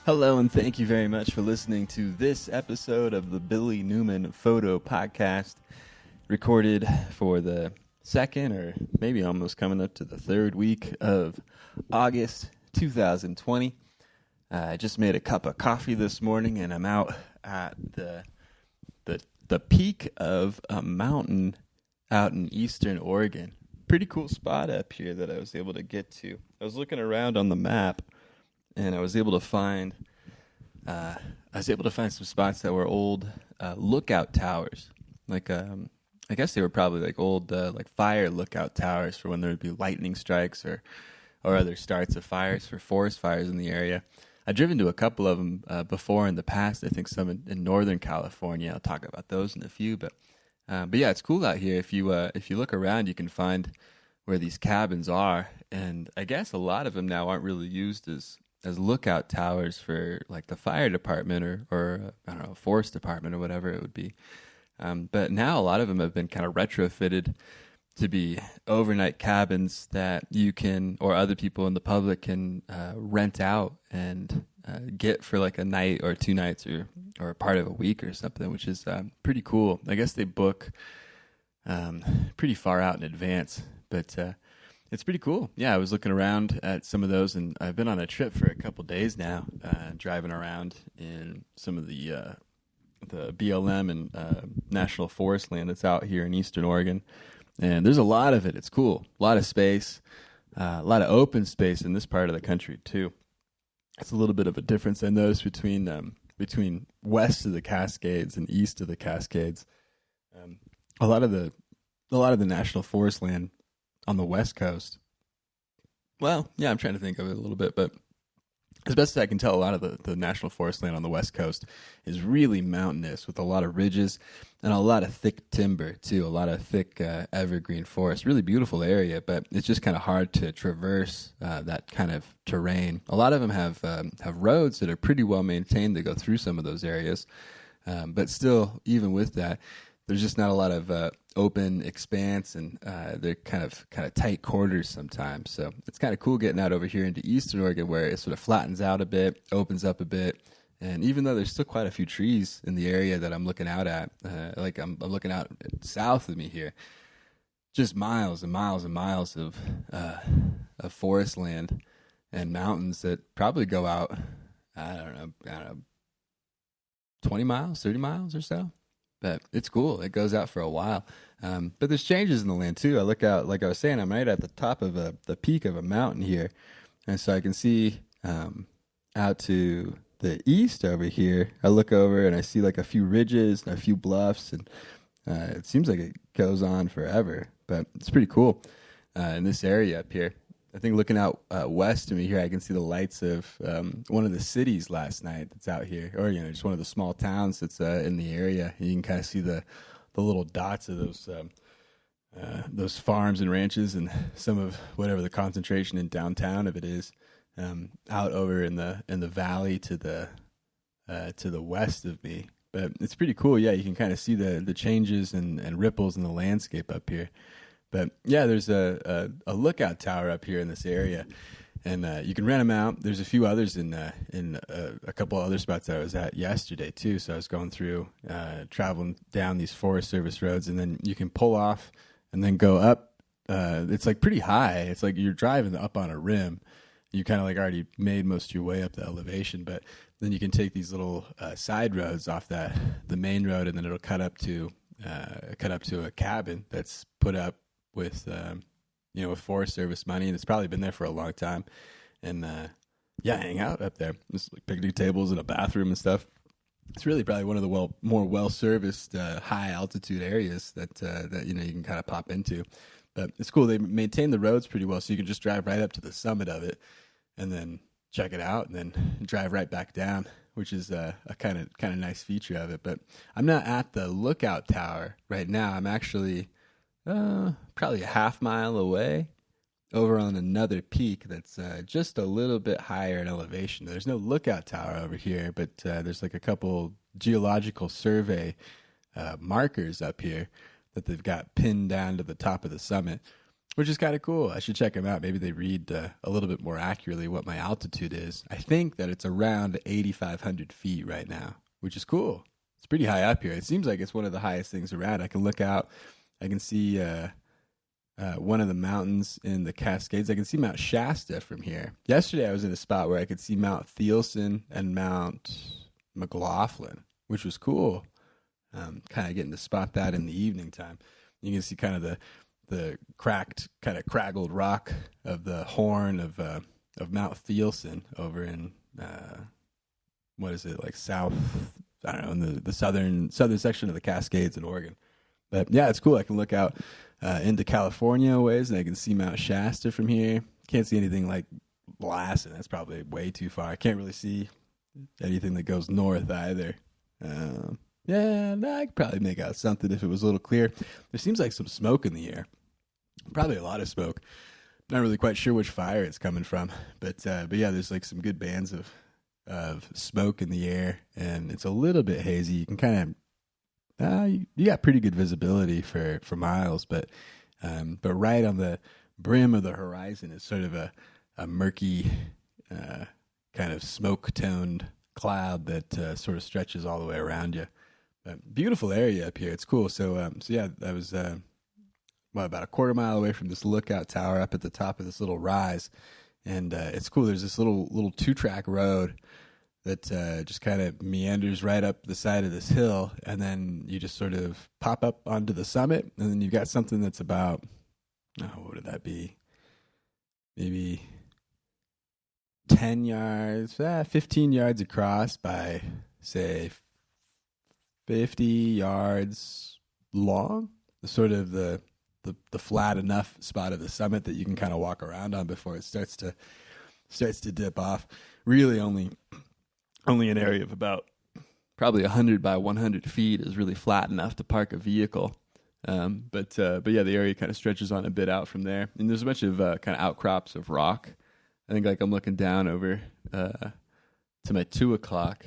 Hello, and thank you very much for listening to this episode of the Billy Newman Photo Podcast, recorded for the second or maybe almost coming up to the third week of August 2020. I just made a cup of coffee this morning, and I'm out at the peak of a mountain out in eastern Oregon. Pretty cool spot up here that I was able to get to. I was looking around on the map, and I was able to find some spots that were old lookout towers. I guess they were probably like old like fire lookout towers for when there would be lightning strikes or other starts of fires for forest fires in the area. I've driven to a couple of them before in the past. I think some in Northern California. I'll talk about those in a few, but yeah, it's cool out here. If you look around, you can find where these cabins are, and I guess a lot of them now aren't really used as lookout towers for like the fire department or I don't know, forest department or whatever it would be. But now a lot of them have been kind of retrofitted to be overnight cabins that you can, or other people in the public can rent out and get for like a night or 2 nights or a part of a week or something, which is pretty cool. I guess they book pretty far out in advance, but it's pretty cool. Yeah, I was looking around at some of those, and I've been on a trip for a couple days now, driving around in some of the BLM and national forest land that's out here in eastern Oregon. And there's a lot of it. It's cool. A lot of space, a lot of open space in this part of the country too. It's a little bit of a difference I noticed between west of the Cascades and east of the Cascades. A lot of the national forest land on the west coast. Well, yeah, I'm trying to think of it a little bit, but as best as I can tell, a lot of the national forest land on the west coast is really mountainous with a lot of ridges and a lot of thick timber too, a lot of thick evergreen forest. Really beautiful area, but it's just kind of hard to traverse that kind of terrain. A lot of them have roads that are pretty well maintained that go through some of those areas, but still, even with that, there's just not a lot of open expanse, and they're kind of tight quarters sometimes. So it's kind of cool getting out over here into eastern Oregon, where it sort of flattens out a bit, opens up a bit. And even though there's still quite a few trees in the area that I'm looking out at, like I'm looking out south of me here, just miles and miles and miles of forest land and mountains that probably go out, I don't know, 20 miles, 30 miles or so. But it's cool. It goes out for a while. But there's changes in the land, too. I look out, like I was saying, I'm right at the top of the peak of a mountain here. And so I can see out to the east over here. I look over and I see like a few ridges and a few bluffs. And it seems like it goes on forever. But it's pretty cool in this area up here. I think looking out west of me here, I can see the lights of one of the cities last night that's out here, or just one of the small towns that's in the area. And you can kind of see the little dots of those farms and ranches, and some of whatever the concentration in downtown of it is out over in the valley to the west of me. But it's pretty cool. Yeah, you can kind of see the changes and ripples in the landscape up here. But yeah, there's a lookout tower up here in this area, and you can rent them out. There's a few others in a couple other spots that I was at yesterday too. So I was going through, traveling down these Forest Service roads, and then you can pull off and then go up. It's like pretty high. It's like you're driving up on a rim. You kind of like already made most of your way up the elevation, but then you can take these little side roads off the main road, and then it'll cut up to a cabin that's put up with with Forest Service money, and it's probably been there for a long time. And hang out up there. There's like picnic tables and a bathroom and stuff. It's really probably one of the more well serviced high altitude areas that you can kind of pop into. But it's cool. They maintain the roads pretty well, so you can just drive right up to the summit of it, and then check it out, and then drive right back down, which is a kind of nice feature of it. But I'm not at the lookout tower right now. I'm actually probably a half mile away over on another peak that's just a little bit higher in elevation. There's no lookout tower over here, but there's like a couple geological survey markers up here that they've got pinned down to the top of the summit. which is kind of cool. I should check them out. Maybe they read a little bit more accurately what my altitude is. I think that it's around 8,500 feet right now, which is cool. It's pretty high up here. It seems like it's one of the highest things around. I can look out. I can see one of the mountains in the Cascades. I can see Mount Shasta from here. Yesterday, I was in a spot where I could see Mount Thielsen and Mount McLaughlin, which was cool. Kind of getting to spot that in the evening time. You can see kind of the cracked, kind of craggled rock of the horn of Mount Thielsen over in what is it, like south? I don't know, in the southern section of the Cascades in Oregon. But yeah, it's cool. I can look out into California a ways, and I can see Mount Shasta from here. Can't see anything like Lassen. That's probably way too far. I can't really see anything that goes north either. Yeah, no, I could probably make out something if it was a little clear. There seems like some smoke in the air. Probably a lot of smoke. Not really quite sure which fire it's coming from, but yeah, there's like some good bands of smoke in the air, and it's a little bit hazy. You can kind of you got pretty good visibility for miles, but right on the brim of the horizon is sort of a murky kind of smoke toned cloud that sort of stretches all the way around you. Beautiful area up here. It's cool. So yeah, I was about a quarter mile away from this lookout tower up at the top of this little rise, and it's cool. There's this little 2-track road that just kind of meanders right up the side of this hill, and then you just sort of pop up onto the summit, and then you've got something that's about, what would that be? Maybe 10 yards, 15 yards across by, say, 50 yards long, sort of the flat enough spot of the summit that you can kind of walk around on before it starts to dip off. Really only an area of about probably 100 by 100 feet is really flat enough to park a vehicle. But yeah, the area kind of stretches on a bit out from there. And there's a bunch of kind of outcrops of rock. I think like I'm looking down over to my 2 o'clock,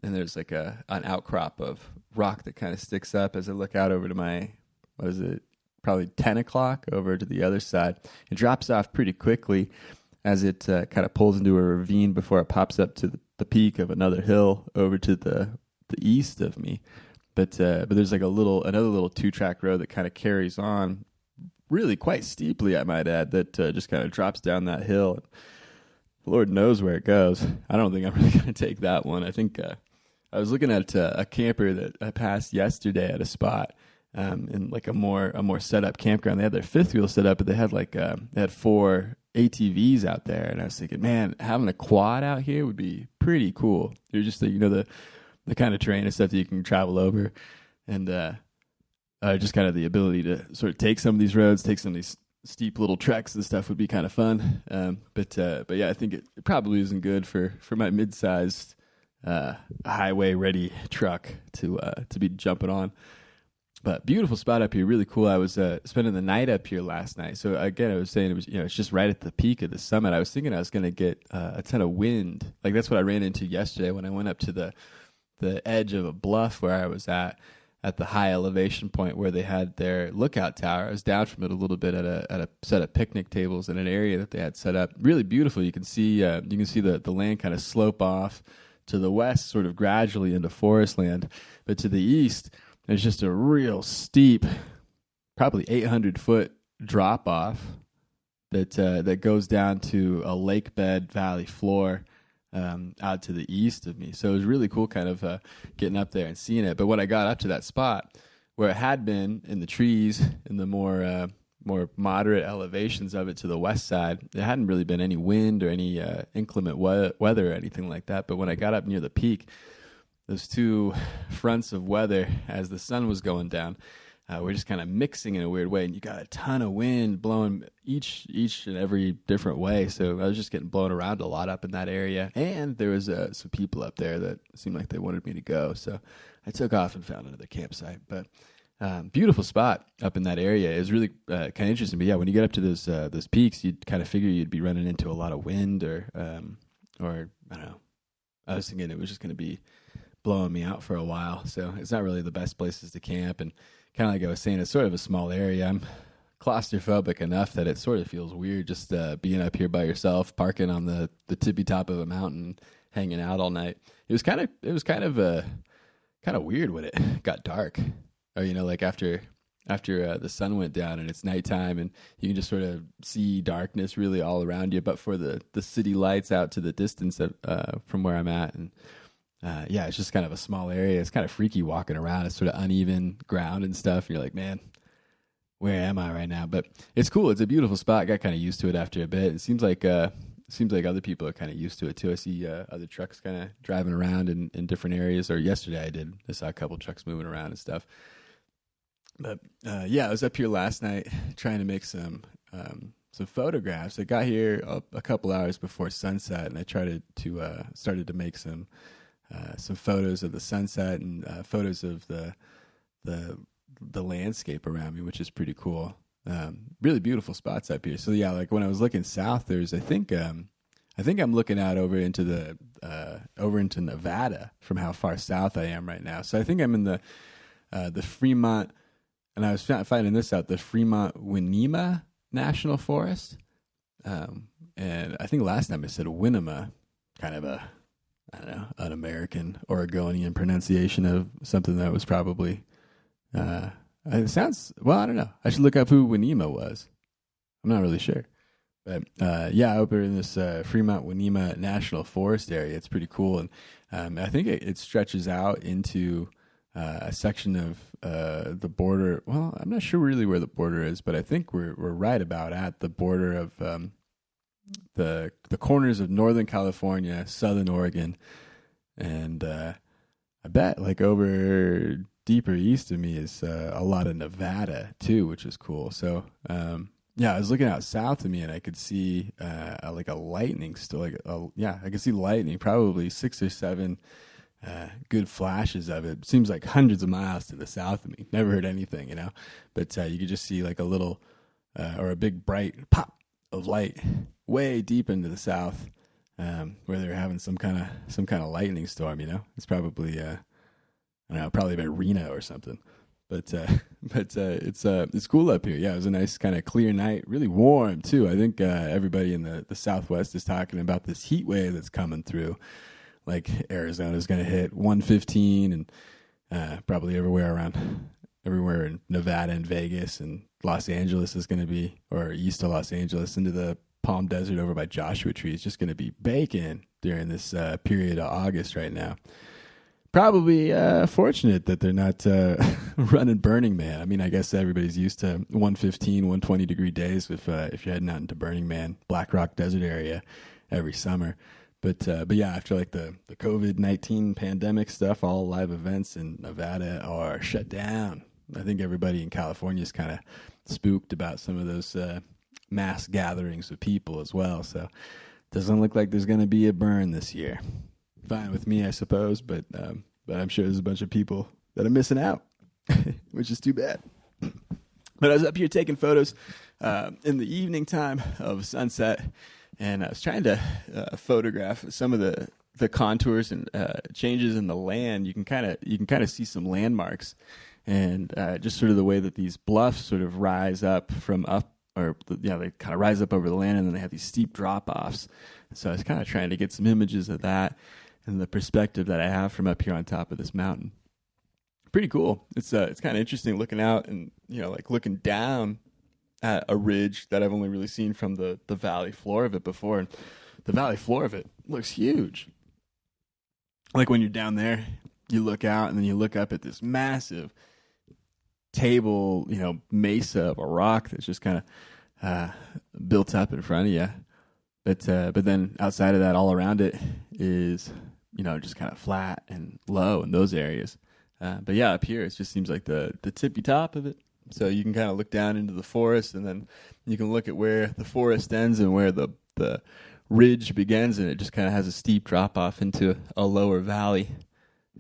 and there's like an outcrop of rock that kind of sticks up as I look out over to my, probably 10 o'clock over to the other side. It drops off pretty quickly as it kind of pulls into a ravine before it pops up to the peak of another hill over to the east of me. But there's like another little 2-track road that kind of carries on really quite steeply, I might add, that just kind of drops down that hill. Lord knows where it goes. I don't think I'm really going to take that one. I think I was looking at a camper that I passed yesterday at a spot in like a more set up campground. They had their 5th wheel set up, but they had they had 4 ATVs out there, and I was thinking, man, having a quad out here would be pretty cool. You're just the kind of terrain and stuff that you can travel over, and just kind of the ability to sort of take some of these roads, take some of these steep little treks and stuff would be kind of fun. But yeah, I think it probably isn't good for my mid-sized highway ready truck to be jumping on. But beautiful spot up here, really cool. I was spending the night up here last night. So again, I was saying it was, it's just right at the peak of the summit. I was thinking I was going to get a ton of wind. Like that's what I ran into yesterday when I went up to the edge of a bluff where I was at the high elevation point where they had their lookout tower. I was down from it a little bit at a set of picnic tables in an area that they had set up. Really beautiful. You can see the land kind of slope off to the west, sort of gradually into forest land, but to the east, there's just a real steep, probably 800-foot drop off that goes down to a lake bed valley floor out to the east of me. So it was really cool kind of getting up there and seeing it. But when I got up to that spot where it had been in the trees in the more moderate elevations of it to the west side, there hadn't really been any wind or any inclement weather or anything like that. But when I got up near the peak, those 2 fronts of weather as the sun was going down were just kind of mixing in a weird way, and you got a ton of wind blowing each and every different way. So I was just getting blown around a lot up in that area, and there was some people up there that seemed like they wanted me to go. So I took off and found another campsite. But beautiful spot up in that area. It was really kind of interesting. But yeah, when you get up to those peaks, you'd kind of figure you'd be running into a lot of wind or I don't know. I was thinking it was just going to be blowing me out for a while. So it's not really the best places to camp. And kind of like I was saying, it's sort of a small area. I'm claustrophobic enough that it sort of feels weird just being up here by yourself, parking on the tippy top of a mountain, hanging out all night. It was kind of weird when it got dark, or like after the sun went down and it's nighttime and you can just sort of see darkness really all around you, but for the city lights out to the distance from where I'm at. And yeah, it's just kind of a small area. It's kind of freaky walking around. It's sort of uneven ground and stuff. And you're like, man, where am I right now? But it's cool. It's a beautiful spot. I got kind of used to it after a bit. It seems like other people are kind of used to it too. I see other trucks kind of driving around in different areas. Or yesterday I saw a couple trucks moving around and stuff. But yeah, I was up here last night trying to make some photographs. I got here a couple hours before sunset, and I started to make some photos of the sunset and photos of the landscape around me, which is pretty cool. Really beautiful spots up here. So yeah, like when I was looking south, there's I think I'm looking out over into Nevada from how far south I am right now. So I think I'm in the Fremont. And I was finding this out, the Fremont-Winema National Forest. And I think last time I said Winema, kind of an American Oregonian pronunciation of something that was probably, it sounds, well, I don't know. I should look up who Winema was. I'm not really sure. But yeah, over in this Fremont-Winema National Forest area, it's pretty cool. And I think it stretches out into a section of the border. Well, I'm not sure really where the border is, but I think we're right about at the border of the corners of Northern California, Southern Oregon, and I bet like over deeper east of me is a lot of Nevada too, which is cool. So yeah, I was looking out south of me and I could see like a lightning storm. I could see lightning, probably 6 or 7. Good flashes of it. Seems like hundreds of miles to the south of me. Never heard anything, but you could just see like a little or a big bright pop of light way deep into the south, where they're having some kind of lightning storm. It's probably I don't know, probably Marina or something. But it's cool up here. Yeah, it was a nice kind of clear night, really warm too. I think everybody in the Southwest is talking about this heat wave that's coming through. Like Arizona's going to hit 115 and probably everywhere in Nevada and Vegas, and Los Angeles is going to be, or east of Los Angeles into the Palm Desert over by Joshua Tree is just going to be baking during this period of August right now. Probably fortunate that they're not running Burning Man. I mean, I guess everybody's used to 115, 120 degree days if you're heading out into Burning Man, Black Rock Desert area every summer. But yeah, after like the COVID-19 pandemic stuff, all live events in Nevada are shut down. I think everybody in California is kind of spooked about some of those mass gatherings of people as well. So it doesn't look like there's going to be a burn this year. Fine with me, I suppose, but I'm sure there's a bunch of people that are missing out, which is too bad. But I was up here taking photos in the evening time of sunset. And I was trying to photograph some of the contours and changes in the land. You can kind of see some landmarks, and just sort of the way that these bluffs sort of rise up they kind of rise up over the land, and then they have these steep drop offs. So I was kind of trying to get some images of that and the perspective that I have from up here on top of this mountain. Pretty cool. It's kind of interesting looking out and like looking down at a ridge that I've only really seen from the valley floor of it before. And the valley floor of it looks huge. Like when you're down there, you look out and then you look up at this massive table, mesa of a rock that's just kind of built up in front of you. But then outside of that, all around it is, just kind of flat and low in those areas. But yeah, up here, it just seems like the tippy top of it. So you can kind of look down into the forest, and then you can look at where the forest ends and where the ridge begins, and it just kind of has a steep drop off into a lower valley.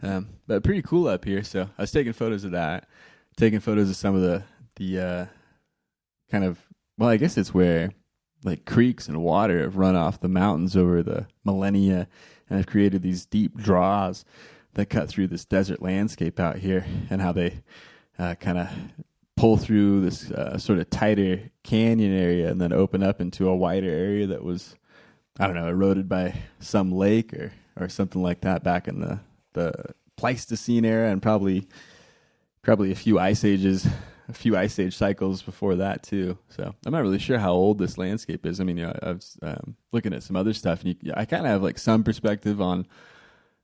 But pretty cool up here. So I was taking photos of that, taking photos of some of the kind of, well, I guess it's where like creeks and water have run off the mountains over the millennia and have created these deep draws that cut through this desert landscape out here, and how they kind of pull through this sort of tighter canyon area and then open up into a wider area that was, I don't know, eroded by some lake or something like that back in the Pleistocene era, and probably a few ice age cycles before that too. So I'm not really sure how old this landscape is. I mean, I was looking at some other stuff, and I kind of have like some perspective on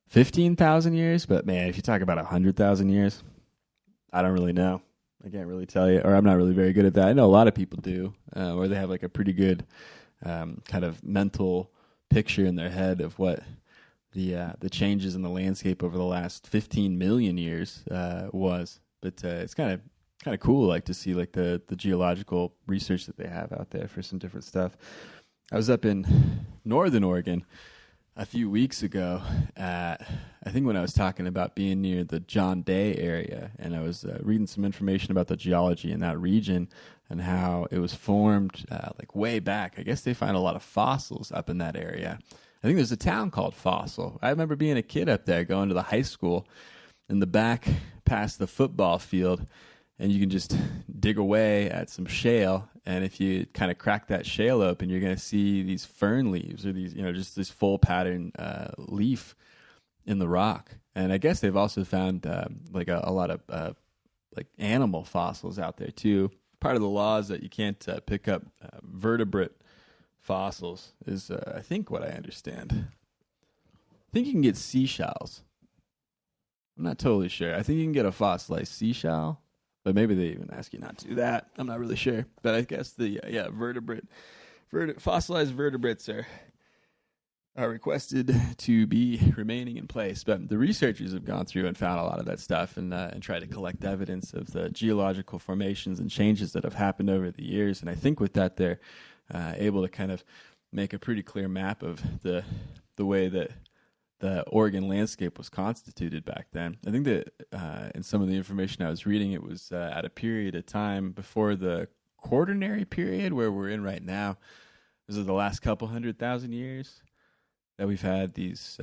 15,000 years, but man, if you talk about 100,000 years, I don't really know. I can't really tell you, or I'm not really very good at that. I know a lot of people do, or they have like a pretty good kind of mental picture in their head of what the changes in the landscape over the last 15 million years was. But it's kind of cool, like to see like the geological research that they have out there for some different stuff. I was up in northern Oregon a few weeks ago, I think when I was talking about being near the John Day area, and I was reading some information about the geology in that region and how it was formed like way back. I guess they find a lot of fossils up in that area. I think there's a town called Fossil. I remember being a kid up there going to the high school in the back past the football field, and you can just dig away at some shale, and if you kind of crack that shale open, you're going to see these fern leaves, or these, just this full pattern leaf in the rock. And I guess they've also found like a lot of like animal fossils out there too. Part of the law is that you can't pick up vertebrate fossils, is I think what I understand. I think you can get seashells. I'm not totally sure. I think you can get a fossilized seashell, but maybe they even ask you not to do that. I'm not really sure. But I guess the fossilized vertebrates are requested to be remaining in place. But the researchers have gone through and found a lot of that stuff and tried to collect evidence of the geological formations and changes that have happened over the years. And I think with that, they're able to kind of make a pretty clear map of the way that the Oregon landscape was constituted back then. I think that in some of the information I was reading, it was at a period of time before the Quaternary period, where we're in right now. This is the last couple 100,000 years that we've had these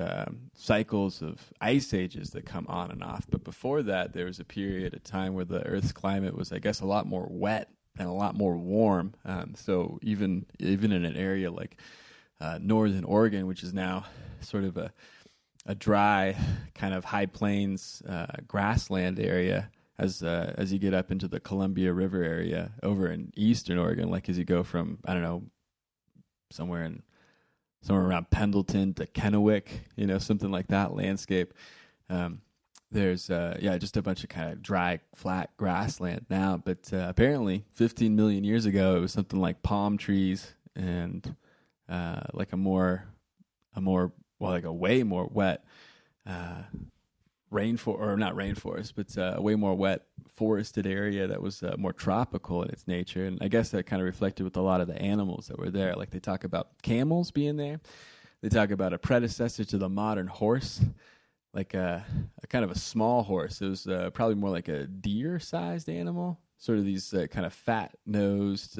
cycles of ice ages that come on and off. But before that, there was a period of time where the Earth's climate was, I guess, a lot more wet and a lot more warm. So even in an area like northern Oregon, which is now sort of a dry kind of high plains grassland area, as you get up into the Columbia River area over in eastern Oregon, like as you go from, I don't know, somewhere around Pendleton to Kennewick, something like that landscape. There's just a bunch of kind of dry, flat grassland now. But apparently 15 million years ago, it was something like palm trees and like a way more wet a way more wet forested area that was more tropical in its nature. And I guess that kind of reflected with a lot of the animals that were there. Like they talk about camels being there. They talk about a predecessor to the modern horse, like a kind of a small horse. It was probably more like a deer-sized animal. Sort of these kind of fat-nosed,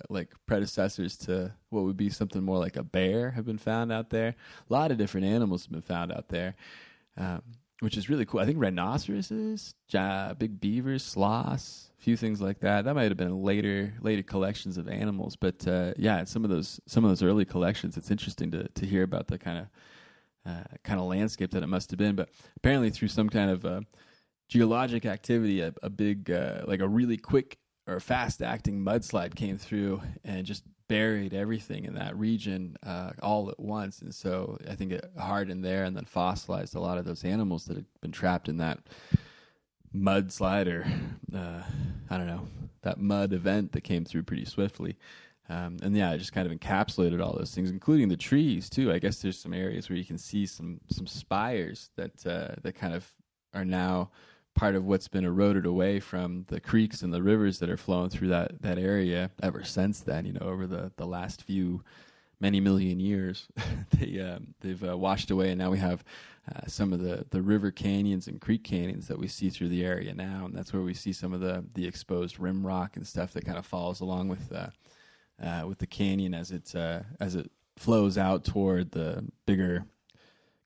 like predecessors to what would be something more like a bear have been found out there. A lot of different animals have been found out there, which is really cool. I think rhinoceroses, big beavers, sloths, a few things like that. That might have been later collections of animals, but in some of those early collections, it's interesting to hear about the kind of landscape that it must have been. But apparently, through some kind of geologic activity, a big, like a really quick or fast-acting mudslide came through and just buried everything in that region all at once. And so I think it hardened there and then fossilized a lot of those animals that had been trapped in that mudslide or, that mud event that came through pretty swiftly. It just kind of encapsulated all those things, including the trees, too. I guess there's some areas where you can see some spires that kind of are now part of what's been eroded away from the creeks and the rivers that are flowing through that area ever since then, over the last many million years. They've washed away, and now we have some of the river canyons and creek canyons that we see through the area now, and that's where we see some of the exposed rim rock and stuff that kind of follows along with the canyon as it flows out toward the bigger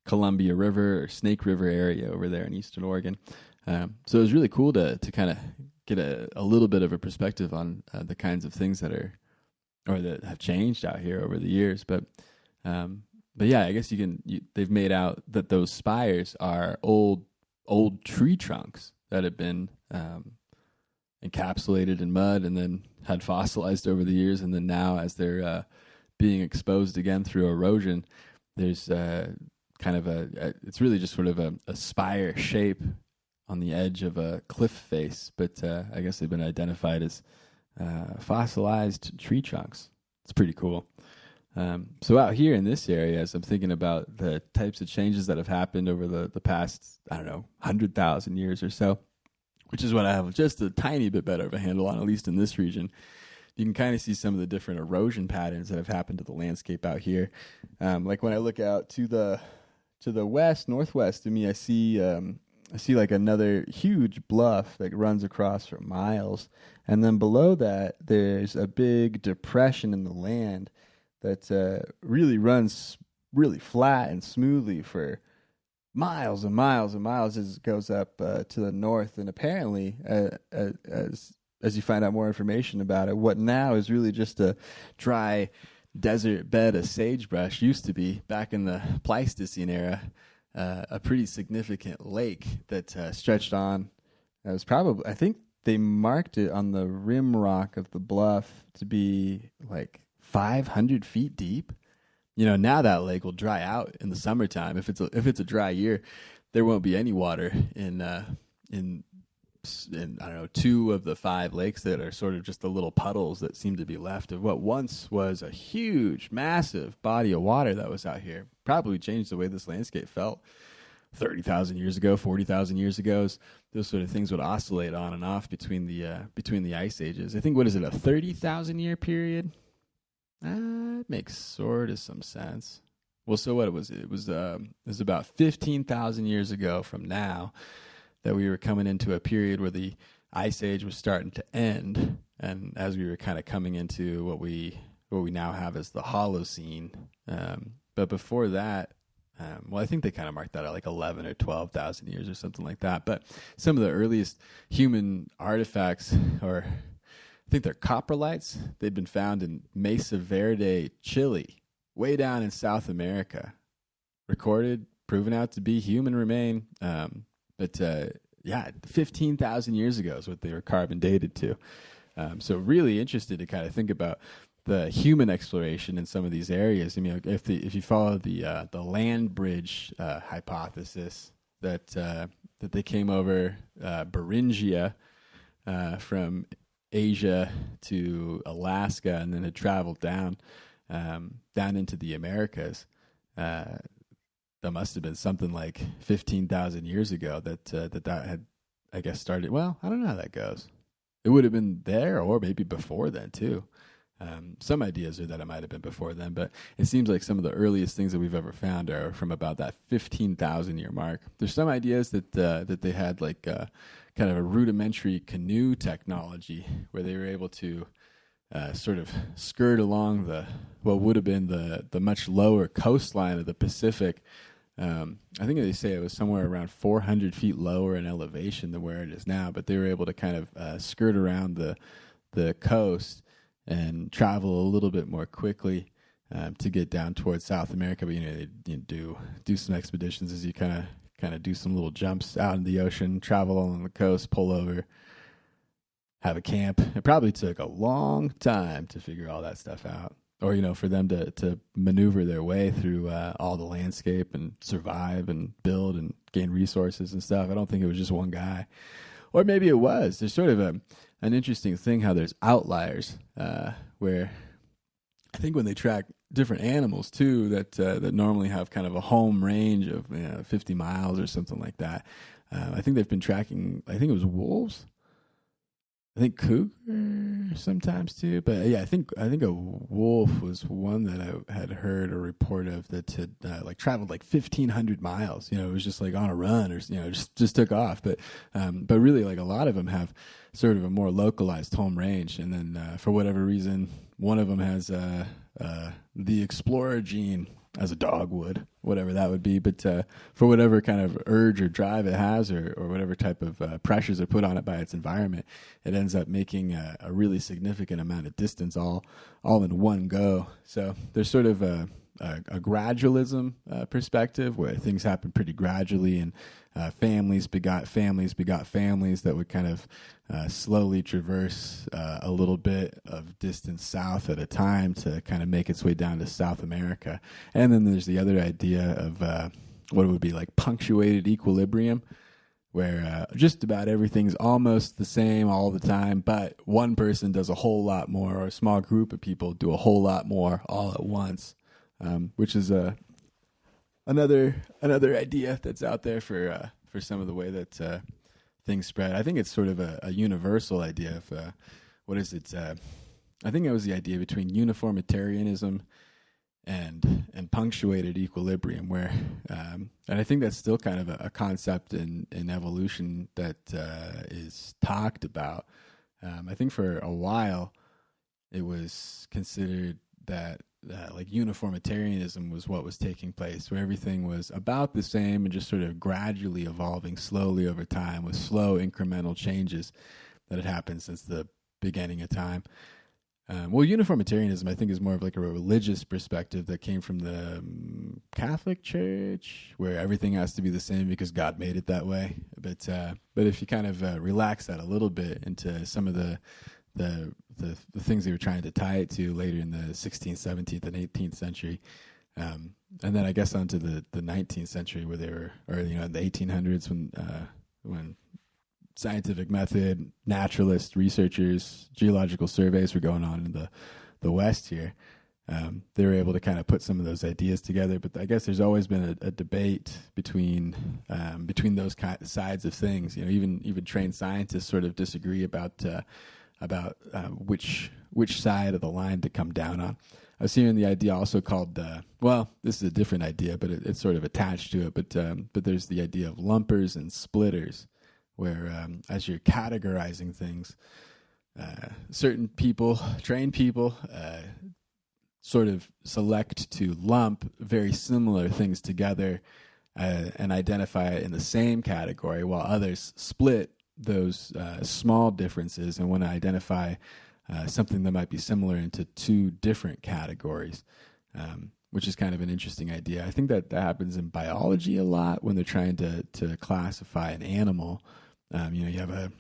Columbia River or Snake River area over there in eastern Oregon. So it was really cool to kind of get a little bit of a perspective on the kinds of things that are or that have changed out here over the years. But yeah, I guess they've made out that those spires are old tree trunks that have been encapsulated in mud and then had fossilized over the years, and then now as they're being exposed again through erosion, there's kind of it's really just sort of a spire shape on the edge of a cliff face, but I guess they've been identified as fossilized tree trunks. It's pretty cool. So out here in this area, as I'm thinking about the types of changes that have happened over the past, 100,000 years or so, which is what I have just a tiny bit better of a handle on, at least in this region, you can kind of see some of the different erosion patterns that have happened to the landscape out here. Like when I look out to the northwest of me, I see like another huge bluff that runs across for miles. And then below that, there's a big depression in the land that really runs really flat and smoothly for miles and miles and miles as it goes up to the north. And apparently, as you find out more information about it, what now is really just a dry desert bed of sagebrush used to be back in the Pleistocene era. A pretty significant lake that stretched on. It was probably, I think they marked it on the rim rock of the bluff to be like 500 feet deep. Now that lake will dry out in the summertime. If it's a dry year, there won't be any water in I don't know, 2 of the 5 lakes that are sort of just the little puddles that seem to be left of what once was a huge, massive body of water that was out here. Probably changed the way this landscape felt 30,000 years ago, 40,000 years ago. Those sort of things would oscillate on and off between the ice ages. I think, what is it, a 30,000 year period? It makes sort of some sense. Well, so what was it? It was about 15,000 years ago from now that we were coming into a period where the ice age was starting to end, and as we were kind of coming into what we now have as the Holocene. But before that, I think they kind of marked that at like 11 or 12,000 years or something like that. But some of the earliest human artifacts, or I think they're coprolites, they'd been found in Mesa Verde, Chile, way down in South America. Recorded, proven out to be human remain. But 15,000 years ago is what they were carbon dated to. So really interested to kind of think about the human exploration in some of these areas. I mean, if you follow the land bridge hypothesis that they came over Beringia from Asia to Alaska and then had traveled down into the Americas. That must have been something like 15,000 years ago that had, I guess, started. Well, I don't know how that goes. It would have been there, or maybe before then too. Some ideas are that it might have been before then, but it seems like some of the earliest things that we've ever found are from about that 15,000 year mark. There's some ideas that they had like kind of a rudimentary canoe technology where they were able to sort of skirt along what would have been the much lower coastline of the Pacific. I think they say it was somewhere around 400 feet lower in elevation than where it is now, but they were able to kind of skirt around the coast and travel a little bit more quickly to get down towards South America. But they do some expeditions as you kind of do some little jumps out in the ocean, travel along the coast, pull over, have a camp. It probably took a long time to figure all that stuff out, or for them to maneuver their way through all the landscape and survive and build and gain resources and stuff. I don't think it was just one guy, or maybe it was. There's sort of an interesting thing how there's outliers where I think when they track different animals too that normally have kind of a home range of 50 miles or something like that. I think they've been tracking. I think it was wolves. I think cougar sometimes too, but yeah, I think a wolf was one that I had heard a report of that had like traveled like 1,500 miles. It was just like on a run, or just took off. But really, like a lot of them have sort of a more localized home range, and then for whatever reason, one of them has the explorer gene as a dog would, whatever that would be. But for whatever kind of urge or drive it has, or whatever type of pressures are put on it by its environment, it ends up making a really significant amount of distance all in one go. So there's sort of a gradualism perspective where things happen pretty gradually, and families begot families that would kind of slowly traverse a little bit of distance south at a time to kind of make its way down to South America. And then there's the other idea of what it would be like punctuated equilibrium, where just about everything's almost the same all the time, but one person does a whole lot more, or a small group of people do a whole lot more all at once. Which is another idea that's out there for some of the way that things spread. I think it's sort of a universal idea of what is it? I think it was the idea between uniformitarianism and punctuated equilibrium, where and I think that's still kind of a concept in evolution that is talked about. I think for a while it was considered that like uniformitarianism was what was taking place, where everything was about the same and just sort of gradually evolving slowly over time with slow incremental changes that had happened since the beginning of time. Well, uniformitarianism, I think, is more of like a religious perspective that came from the Catholic Church, where everything has to be the same because God made it that way. But if you kind of relax that a little bit into some of the things they were trying to tie it to later in the 16th, 17th, and 18th century. And then I guess onto the 19th century, where they were, or in the 1800s, when scientific method, naturalist researchers, geological surveys were going on in the West here. They were able to kind of put some of those ideas together. But I guess there's always been a debate between those sides of things. Even trained scientists sort of disagree about which side of the line to come down on. I was hearing the idea also called, this is a different idea, but it's sort of attached to it. But there's the idea of lumpers and splitters, where as you're categorizing things, certain people, trained people, sort of select to lump very similar things together and identify it in the same category, while others split those small differences and want to identify something that might be similar into two different categories, which is kind of an interesting idea. I think that happens in biology a lot when they're trying to classify an animal. You have a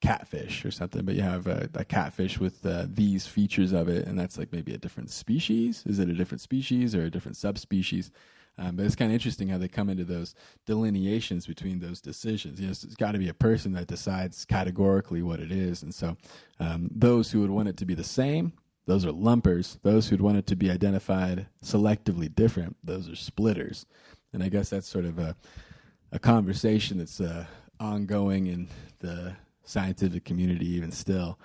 catfish or something, but you have a catfish with these features of it, and that's like maybe a different species. Is it a different species or a different subspecies? But it's kind of interesting how they come into those delineations between those decisions. It's got to be a person that decides categorically what it is. And so those who would want it to be the same, those are lumpers. Those who'd want it to be identified selectively different, those are splitters. And I guess that's sort of a conversation that's ongoing in the scientific community even still,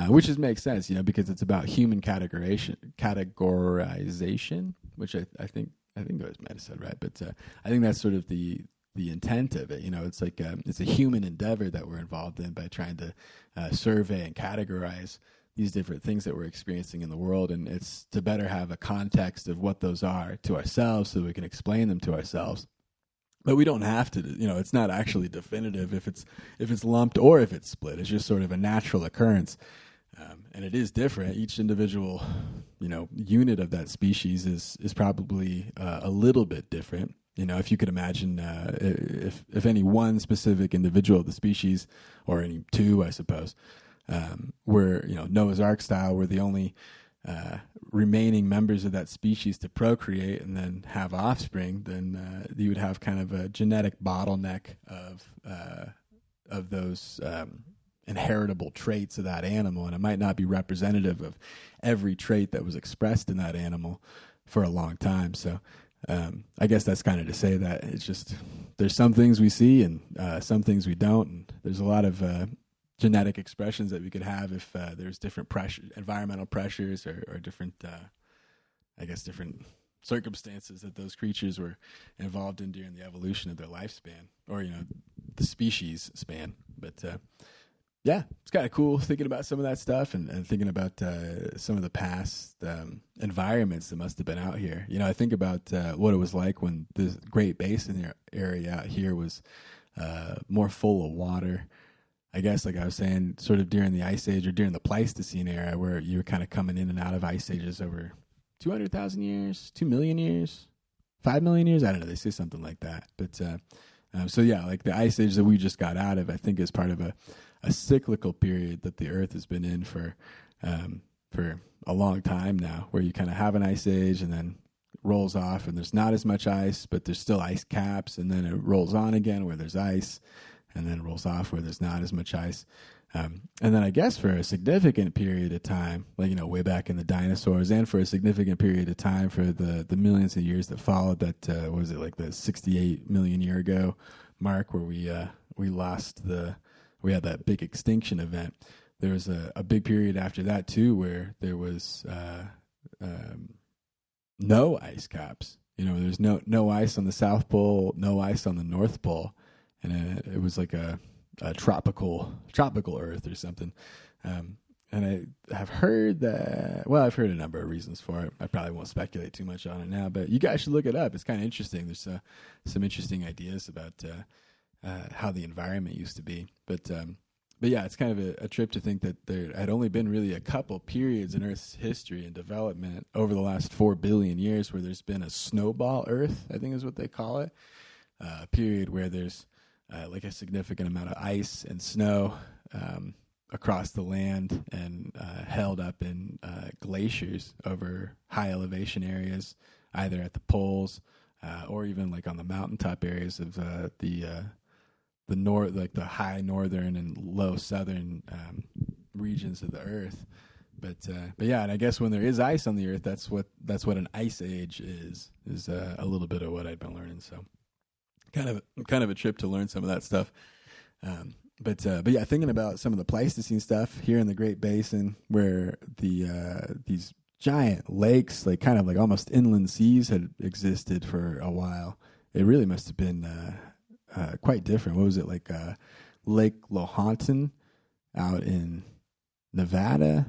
which makes sense, because it's about human categorization, which I think I might have said right, but I think that's sort of the intent of it. It's like it's a human endeavor that we're involved in by trying to survey and categorize these different things that we're experiencing in the world, and it's to better have a context of what those are to ourselves, so we can explain them to ourselves. But we don't have to. It's not actually definitive if it's lumped or if it's split. It's just sort of a natural occurrence. And it is different. Each individual, unit of that species is probably a little bit different. If you could imagine, if any one specific individual of the species, or any two, I suppose, were Noah's Ark style, were the only remaining members of that species to procreate and then have offspring, then you would have kind of a genetic bottleneck of those inheritable traits of that animal, and it might not be representative of every trait that was expressed in that animal for a long time. So I guess that's kind of to say that it's just there's some things we see and some things we don't, and there's a lot of genetic expressions that we could have if there's different environmental pressures or different different circumstances that those creatures were involved in during the evolution of their lifespan, or the species span. But yeah, it's kind of cool thinking about some of that stuff and thinking about some of the past environments that must have been out here. You know, I think about what it was like when the Great Basin area out here was more full of water. I guess, like I was saying, sort of during the Ice Age or during the Pleistocene era, where you were kind of coming in and out of ice ages over 200,000 years, 2 million years, 5 million years. I don't know. They say something like that. But so, yeah, like the Ice Age that we just got out of, I think is part of a cyclical period that the Earth has been in for a long time now, where you kind of have an Ice Age and then rolls off and there's not as much ice, but there's still ice caps, and then it rolls on again where there's ice, and then rolls off where there's not as much ice. And then I guess for a significant period of time, like, you know, way back in the dinosaurs, and for a significant period of time for the millions of years that followed, that what was it, like the 68 million year ago mark, where we had that big extinction event. There was a big period after that too, where there was no ice caps. You know, there's no ice on the South Pole, no ice on the North Pole, and it was like a tropical Earth or something. And I have heard that. Well, I've heard a number of reasons for it. I probably won't speculate too much on it now, but you guys should look it up. It's kind of interesting. There's some interesting ideas about how the environment used to be. But yeah, it's kind of a trip to think that there had only been really a couple periods in Earth's history and development over the last 4 billion years where there's been a snowball Earth, I think is what they call it. A period where there's like a significant amount of ice and snow across the land and held up in glaciers over high elevation areas, either at the poles or even like on the mountaintop areas of the north, like the high northern and low southern regions of the Earth. But yeah, and I guess when there is ice on the Earth, that's what an ice age is a little bit of what I've been learning. So kind of a trip to learn some of that stuff. But yeah, thinking about some of the Pleistocene stuff here in the Great Basin, where these giant lakes, like kind of like almost inland seas, had existed for a while. It really must have been quite different. What was it, like Lake Lahontan out in Nevada?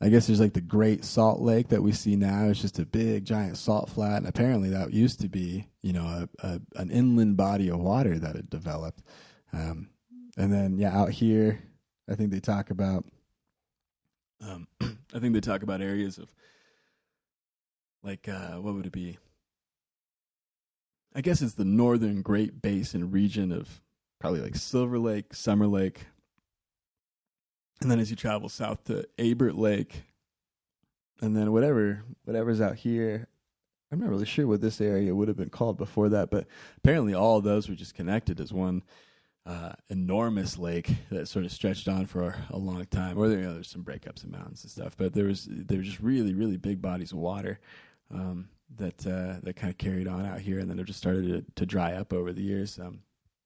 I guess there's like the Great Salt Lake that we see now. It's just a big, giant salt flat, and apparently that used to be, you know, an inland body of water that had developed. And then, yeah, out here, I think they talk about, areas of, like, what would it be? I guess it's the northern Great Basin region of probably like Silver Lake, Summer Lake. And then as you travel south to Abert Lake, and then whatever's out here, I'm not really sure what this area would have been called before that, but apparently all of those were just connected as one enormous lake that sort of stretched on for a long time. Or there's some breakups in mountains and stuff, but there were just really, really big bodies of water that kind of carried on out here, and then it just started to dry up over the years.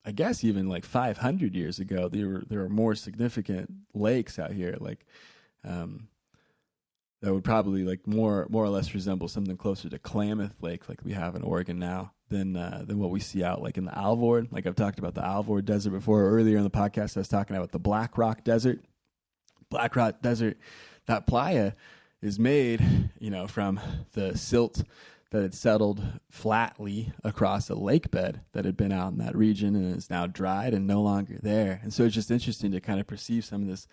I guess even like 500 years ago, there were more significant lakes out here, like that would probably like more or less resemble something closer to Klamath Lake, like we have in Oregon now, than what we see out like in the Alvord. Like I've talked about the Alvord Desert before. Earlier in the podcast, I was talking about the Black Rock Desert. Black Rock Desert, that playa is made, you know, from the silt that had settled flatly across a lake bed that had been out in that region and is now dried and no longer there. And so it's just interesting to kind of perceive some of this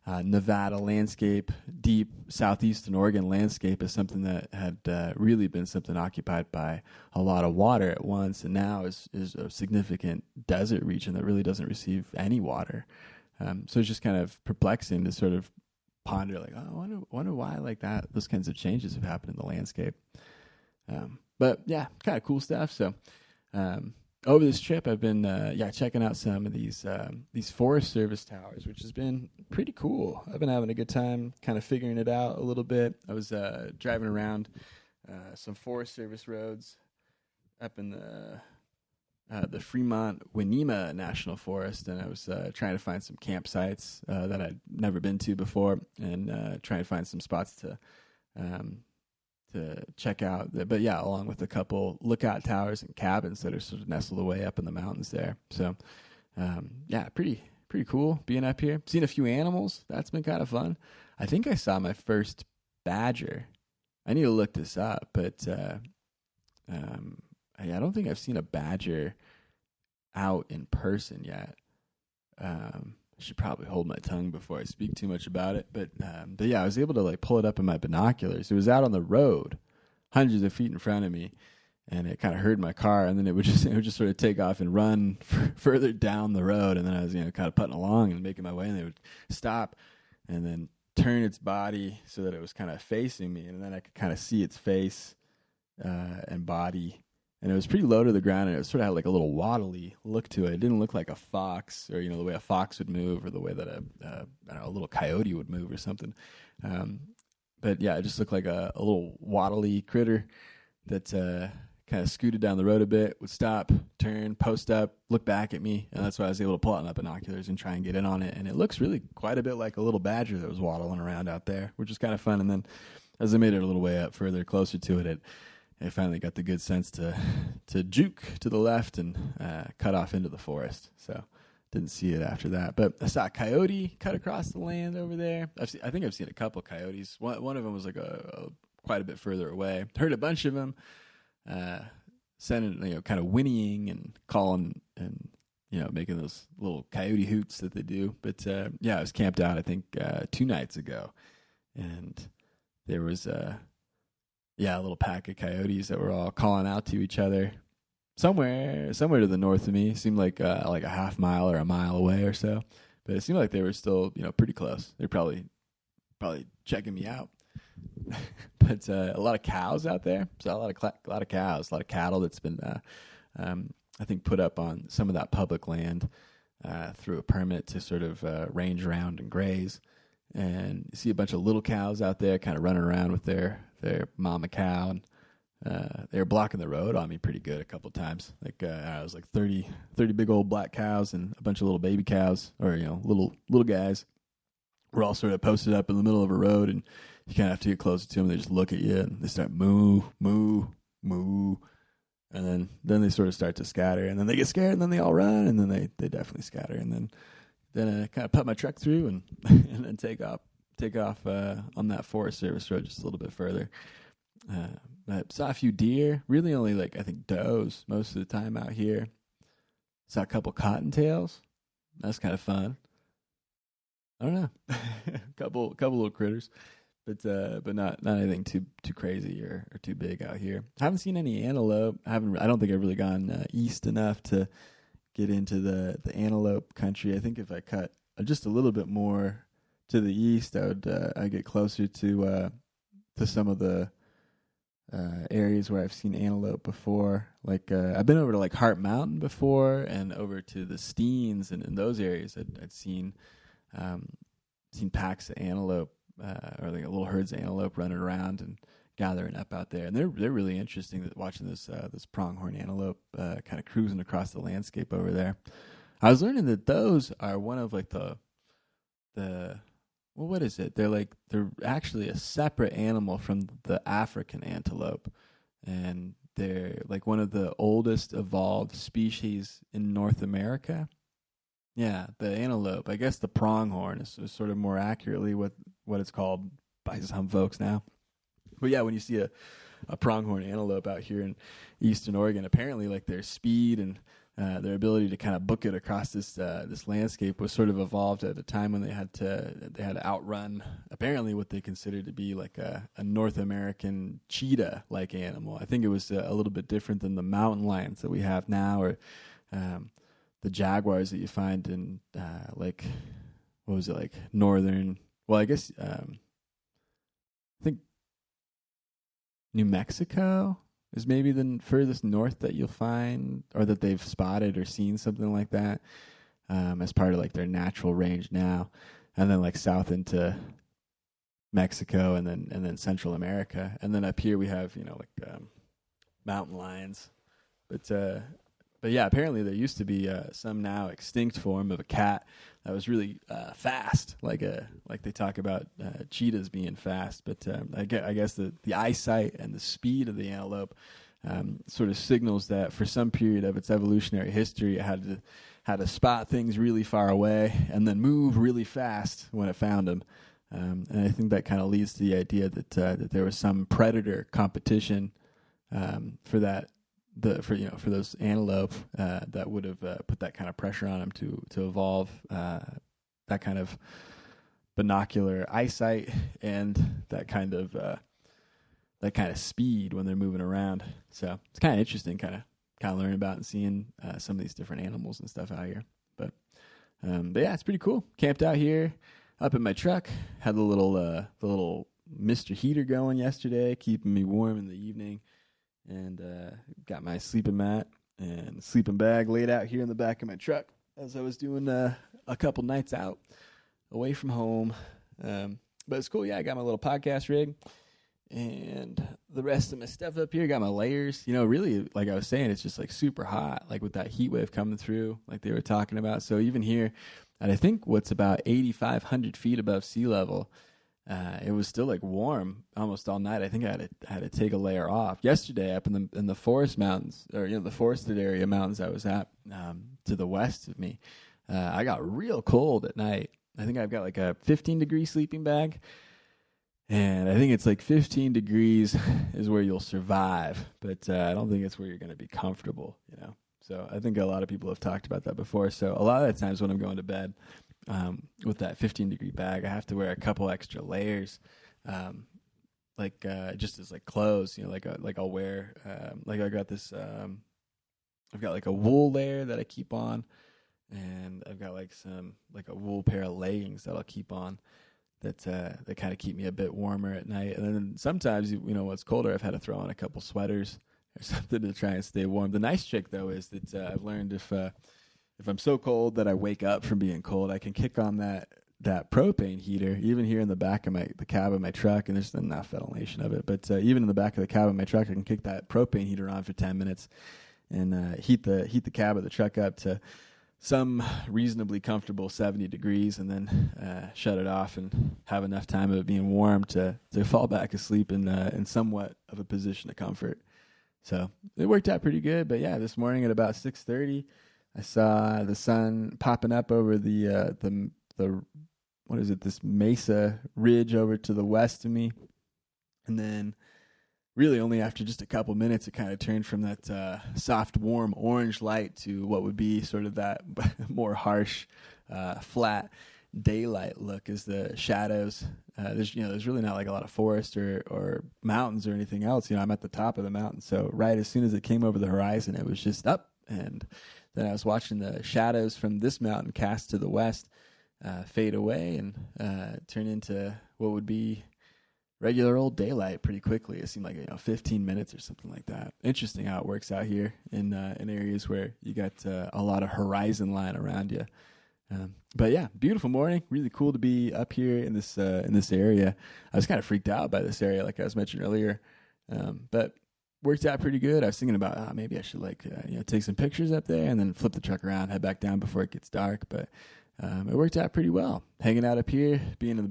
Nevada landscape, deep southeastern Oregon landscape, as something that had really been something occupied by a lot of water at once, and now is a significant desert region that really doesn't receive any water. So it's just kind of perplexing to sort of ponder, like, oh, I wonder why like that. Those kinds of changes have happened in the landscape. But yeah, kind of cool stuff. So over this trip, I've been checking out some of these Forest Service towers, which has been pretty cool. I've been having a good time kind of figuring it out a little bit. I was driving around some Forest Service roads up in the Fremont-Winema National Forest, and I was trying to find some campsites that I'd never been to before, and trying to find some spots to check out. But yeah, along with a couple lookout towers and cabins that are sort of nestled away up in the mountains there. So yeah, pretty pretty cool being up here. Seen a few animals. That's been kind of fun. I think I saw my first badger. I need to look this up, but I don't think I've seen a badger out in person yet. I should probably hold my tongue before I speak too much about it. But yeah, I was able to like pull it up in my binoculars. It was out on the road, hundreds of feet in front of me, and it kind of heard my car, and then it would just sort of take off and run further down the road, and then I was kind of putting along and making my way, and they would stop, and then turn its body so that it was kind of facing me, and then I could kind of see its face and body. And it was pretty low to the ground, and it sort of had like a little waddly look to it. It didn't look like a fox, or the way a fox would move, or the way that a little coyote would move, or something. But yeah, it just looked like a little waddly critter that kind of scooted down the road a bit, would stop, turn, post up, look back at me, and that's why I was able to pull out my binoculars and try and get in on it. And it looks really quite a bit like a little badger that was waddling around out there, which was kind of fun. And then as I made it a little way up further, closer to it, I finally got the good sense to juke to the left and cut off into the forest. So didn't see it after that. But I saw a coyote cut across the land over there. I think I've seen a couple coyotes. One of them was like quite a bit further away. Heard a bunch of them sending, kind of whinnying and calling and, making those little coyote hoots that they do. But yeah, I was camped out, I think, 2 nights ago. And there was a little pack of coyotes that were all calling out to each other somewhere to the north of me. It seemed like a half mile or a mile away or so, but it seemed like they were still pretty close. They're probably checking me out. But a lot of cows out there. So a lot of cows, a lot of cattle that's been I think put up on some of that public land through a permit to sort of range around and graze. And you see a bunch of little cows out there kind of running around with their mama cow, and they were blocking the road on me pretty good a couple of times. Like I was like 30 big old black cows and a bunch of little baby cows, or little guys. We're all sort of posted up in the middle of a road, and you kind of have to get closer to them. They just look at you and they start moo moo moo, and then they sort of start to scatter, and then they get scared, and then they all run, and then they definitely scatter, and then I kind of put my truck through and and then take off on that Forest Service road just a little bit further. I saw a few deer, really only I think does most of the time out here. Saw a couple cottontails. That's kind of fun. I don't know, couple little critters, but not anything too crazy or too big out here. I haven't seen any antelope. I don't think I've really gone east enough to get into the antelope country. I think if I cut just a little bit more to the east, I'd get closer to some of the areas where I've seen antelope before. I've been over to Hart Mountain before, and over to the Steens, and in those areas I'd seen packs of antelope or little herds of antelope running around and gathering up out there, and they're really interesting. Watching this pronghorn antelope kind of cruising across the landscape over there. I was learning that those are one of what is it? They're actually a separate animal from the African antelope, and they're one of the oldest evolved species in North America. Yeah, the antelope. I guess the pronghorn is sort of more accurately what it's called by some folks now. But yeah, when you see a pronghorn antelope out here in eastern Oregon, apparently their speed and their ability to kind of book it across this landscape was sort of evolved at a time when they had to outrun apparently what they considered to be a North American cheetah animal. I think it was a little bit different than the mountain lions that we have now, or the jaguars that you find in what was it, northern? Well, I guess I think New Mexico is maybe the furthest north that you'll find, or that they've spotted or seen something like that as part of their natural range now, and then south into Mexico, and then Central America, and then up here we have mountain lions, but yeah, apparently there used to be some now extinct form of a cat that was really fast, like they talk about cheetahs being fast. But I guess the eyesight and the speed of the antelope sort of signals that for some period of its evolutionary history, it how to spot things really far away and then move really fast when it found them. And I think that kind of leads to the idea that there was some predator competition for those antelope that would have put that kind of pressure on them to evolve that kind of binocular eyesight and that kind of speed when they're moving around. So it's kind of interesting, kind of learning about and seeing some of these different animals and stuff out here. But yeah, it's pretty cool. Camped out here up in my truck. Had the little Mr. Heater going yesterday, keeping me warm in the evening. And got my sleeping mat and sleeping bag laid out here in the back of my truck as I was doing a couple nights out away from home. But it's cool. Yeah, I got my little podcast rig and the rest of my stuff up here. Got my layers. Really, like I was saying, it's just like super hot, like with that heat wave coming through, like they were talking about. So even here, at I think what's about 8,500 feet above sea level, it was still like warm almost all night. I think I had to take a layer off. Yesterday, up in the forest mountains, or the forested area mountains I was at to the west of me, I got real cold at night. I think I've got like a 15-degree sleeping bag, and I think it's like 15 degrees is where you'll survive, but I don't think it's where you're going to be comfortable. So I think a lot of people have talked about that before. So a lot of the times when I'm going to bed, with that 15-degree bag, I have to wear a couple extra layers, just as like clothes. Like I'll wear like I got this. I've got like a wool layer that I keep on, and I've got like a wool pair of leggings that I'll keep on that kind of keep me a bit warmer at night. And then sometimes when it's colder, I've had to throw on a couple sweaters or something to try and stay warm. The nice trick though is that I've learned if I'm so cold that I wake up from being cold, I can kick on that propane heater, even here in the back of the cab of my truck, and there's enough ventilation of it. But even in the back of the cab of my truck, I can kick that propane heater on for 10 minutes and heat the cab of the truck up to some reasonably comfortable 70 degrees, and then shut it off and have enough time of it being warm to fall back asleep in somewhat of a position of comfort. So it worked out pretty good. But yeah, this morning at about 6:30. I saw the sun popping up over the what is it? This mesa ridge over to the west of me, and then really only after just a couple minutes, it kind of turned from that soft, warm orange light to what would be sort of that more harsh, flat daylight look as the shadows. There's really not like a lot of forest or mountains or anything else. I'm at the top of the mountain, so right as soon as it came over the horizon, it was just up and. Then I was watching the shadows from this mountain cast to the west fade away and turn into what would be regular old daylight pretty quickly. It seemed like 15 minutes or something like that. Interesting how it works out here in areas where you got a lot of horizon line around you. But yeah, beautiful morning. Really cool to be up here in this area. I was kind of freaked out by this area, like I was mentioning earlier, but. Worked out pretty good. I was thinking about maybe I should take some pictures up there and then flip the truck around, head back down before it gets dark. But it worked out pretty well. Hanging out up here,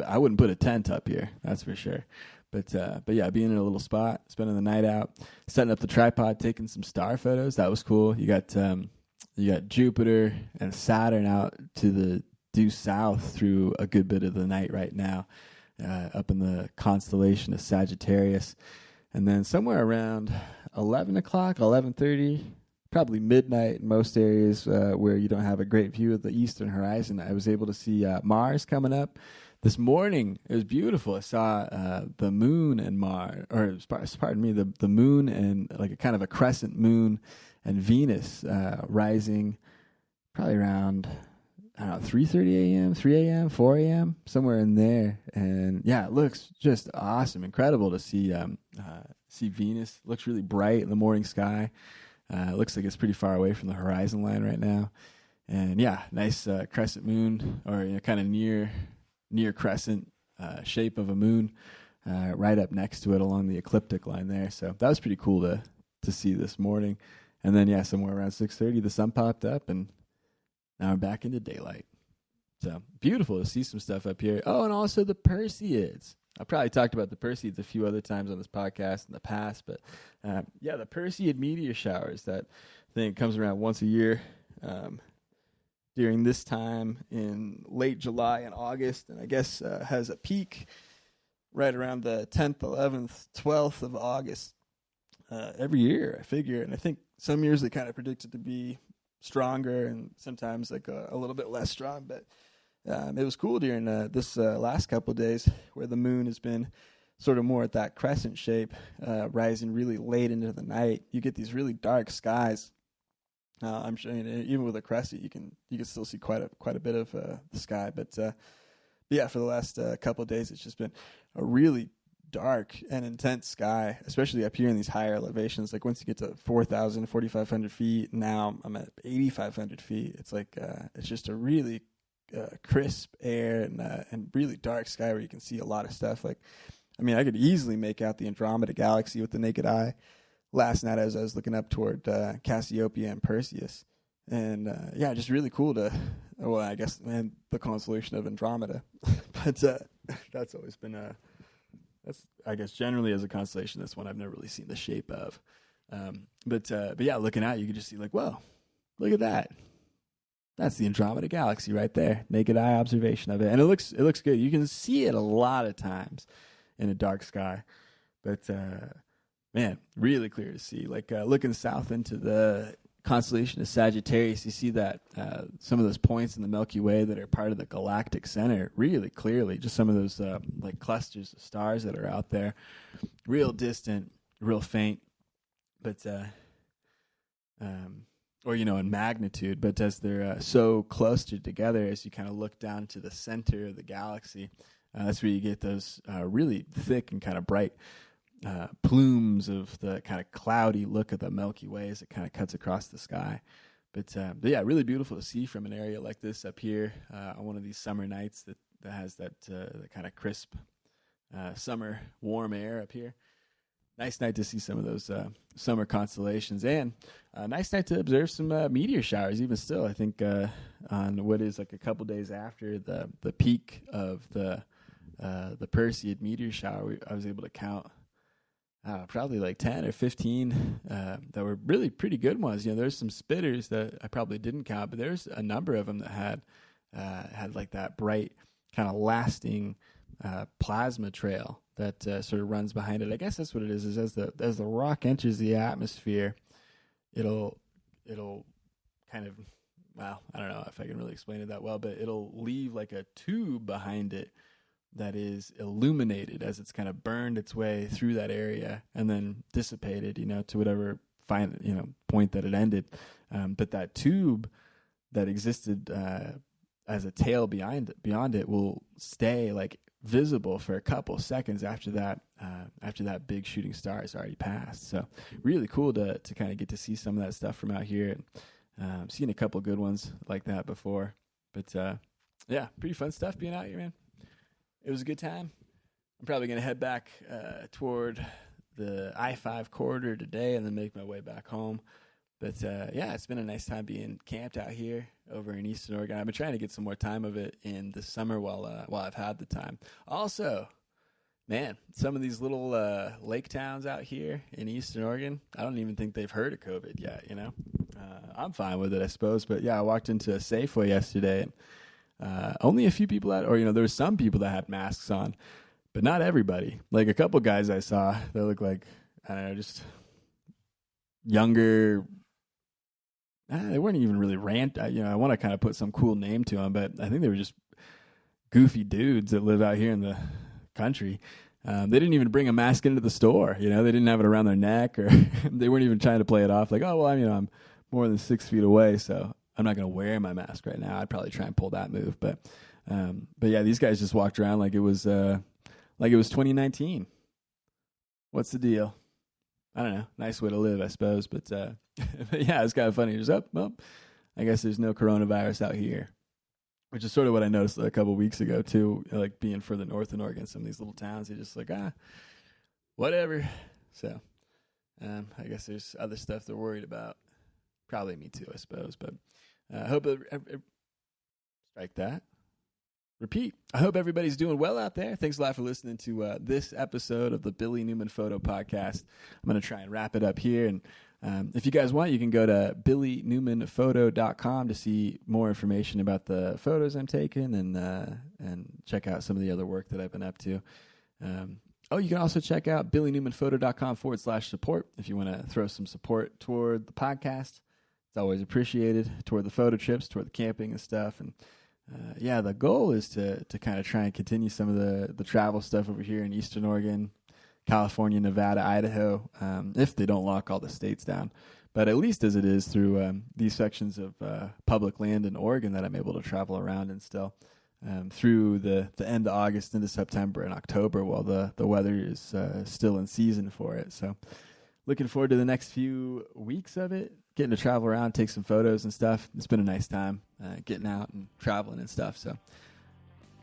I wouldn't put a tent up here, that's for sure. But yeah, being in a little spot, spending the night out, setting up the tripod, taking some star photos. That was cool. You got Jupiter and Saturn out to the due south through a good bit of the night right now, up in the constellation of Sagittarius. And then somewhere around 11 o'clock, 11:30, probably midnight in most areas where you don't have a great view of the eastern horizon, I was able to see Mars coming up. This morning, it was beautiful. I saw the moon and Mars, or pardon me, the moon and like a kind of a crescent moon and Venus rising probably around, 3:30 a.m., 3 a.m., 4 a.m., somewhere in there. And yeah, it looks just awesome, incredible to see Venus. It looks really bright in the morning sky. It looks like it's pretty far away from the horizon line right now. And yeah, nice crescent moon, or kind of near crescent shape of a moon right up next to it along the ecliptic line there. So that was pretty cool to see this morning. And then yeah, somewhere around 6:30, the sun popped up, and now we're back into daylight. So beautiful to see some stuff up here. Oh, and also the Perseids. I've probably talked about the Perseids a few other times on this podcast in the past, but yeah, the Perseid meteor showers that thing comes around once a year. during this time in late July and August, and I guess has a peak right around the 10th, 11th, 12th of August every year, I figure. And I think some years they kind of predict it to be stronger and sometimes like a little bit less strong. But it was cool during this last couple of days where the moon has been sort of more at that crescent shape, rising really late into the night. You get these really dark skies. I'm sure even with a crescent, you can still see quite a bit of the sky. But yeah, for the last couple of days, it's just been a really dark and intense sky, especially up here in these higher elevations. Like once you get to 4,000, 4,500 feet, now I'm at 8,500 feet. It's like it's just a really crisp air and really dark sky where you can see a lot of stuff. Like, I mean, I could easily make out the Andromeda galaxy with the naked eye last night as I was looking up toward Cassiopeia and Perseus. And yeah, just really cool to, well, I guess, man, the constellation of Andromeda. But that's always been that's, I guess, generally as a constellation, that's one I've never really seen the shape of. But yeah, looking out, you can just see like, whoa, look at that. That's the Andromeda galaxy right there. Naked eye observation of it. And it looks good. You can see it a lot of times in a dark sky. But man, really clear to see. Like looking south into the constellation of Sagittarius, you see that some of those points in the Milky Way that are part of the galactic center really clearly. Just some of those like clusters of stars that are out there, real distant, real faint, but or in magnitude. But as they're so close together, as you kind of look down to the center of the galaxy, that's where you get those really thick and kind of bright plumes of the kind of cloudy look of the Milky Way as it kind of cuts across the sky. But yeah, really beautiful to see from an area like this up here on one of these summer nights that has that kind of crisp summer warm air up here. Nice night to see some of those summer constellations, and nice night to observe some meteor showers. Even still, I think on what is like a couple days after the peak of the Perseid meteor shower, I was able to count probably like 10 or 15 that were really pretty good ones. There's some spitters that I probably didn't count, but there's a number of them that had like that bright kind of lasting plasma trail that sort of runs behind it. I guess that's what it is as the rock enters the atmosphere, it'll kind of, well, I don't know if I can really explain it that well, but it'll leave like a tube behind it that is illuminated as it's kind of burned its way through that area and then dissipated, to whatever point that it ended. But that tube that existed as a tail beyond it will stay like visible for a couple seconds after that big shooting star has already passed. So really cool to kind of get to see some of that stuff from out here. And seen a couple good ones like that before. But yeah, pretty fun stuff being out here, man. It was a good time. I'm probably going to head back toward the I-5 corridor today and then make my way back home. But yeah, it's been a nice time being camped out here over in Eastern Oregon. I've been trying to get some more time of it in the summer while I've had the time. Also, man, some of these little lake towns out here in Eastern Oregon, I don't even think they've heard of COVID yet, I'm fine with it, I suppose. But yeah, I walked into a Safeway yesterday and only a few people had, or there were some people that had masks on, but not everybody. Like a couple guys I saw that looked like, I don't know, just younger. They weren't even really I want to kind of put some cool name to them, but I think they were just goofy dudes that live out here in the country. They didn't even bring a mask into the store. They didn't have it around their neck, or they weren't even trying to play it off like, oh well, I'm more than 6 feet away, so I'm not going to wear my mask right now. I'd probably try and pull that move. But yeah, these guys just walked around like it was 2019. What's the deal? I don't know. Nice way to live, I suppose. But yeah, it's kind of funny. Just well, I guess there's no coronavirus out here, which is sort of what I noticed a couple weeks ago too. Like being further north in Oregon, some of these little towns, they just like whatever. So I guess there's other stuff they're worried about. Probably me too, I suppose. But I hope strike that. Repeat. I hope everybody's doing well out there. Thanks a lot for listening to this episode of the Billy Newman Photo Podcast. I'm going to try and wrap it up here and If you guys want, you can go to billynewmanphoto.com to see more information about the photos I'm taking and check out some of the other work that I've been up to. You can also check out billynewmanphoto.com/support if you want to throw some support toward the podcast. It's always appreciated, toward the photo trips, toward the camping and stuff. And the goal is to kind of try and continue some of the travel stuff over here in Eastern Oregon, California, Nevada, Idaho, if they don't lock all the states down. But at least as it is through these sections of public land in Oregon that I'm able to travel around and still. Through the end of August into September and October while the weather is still in season for it. So looking forward to the next few weeks of it, getting to travel around, take some photos and stuff. It's been a nice time getting out and traveling and stuff. So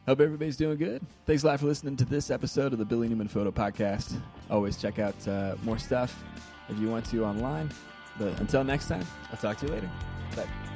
hope everybody's doing good. Thanks a lot for listening to this episode of the Billy Newman Photo Podcast. Always check out more stuff if you want to online. But until next time, I'll talk to you later. Bye.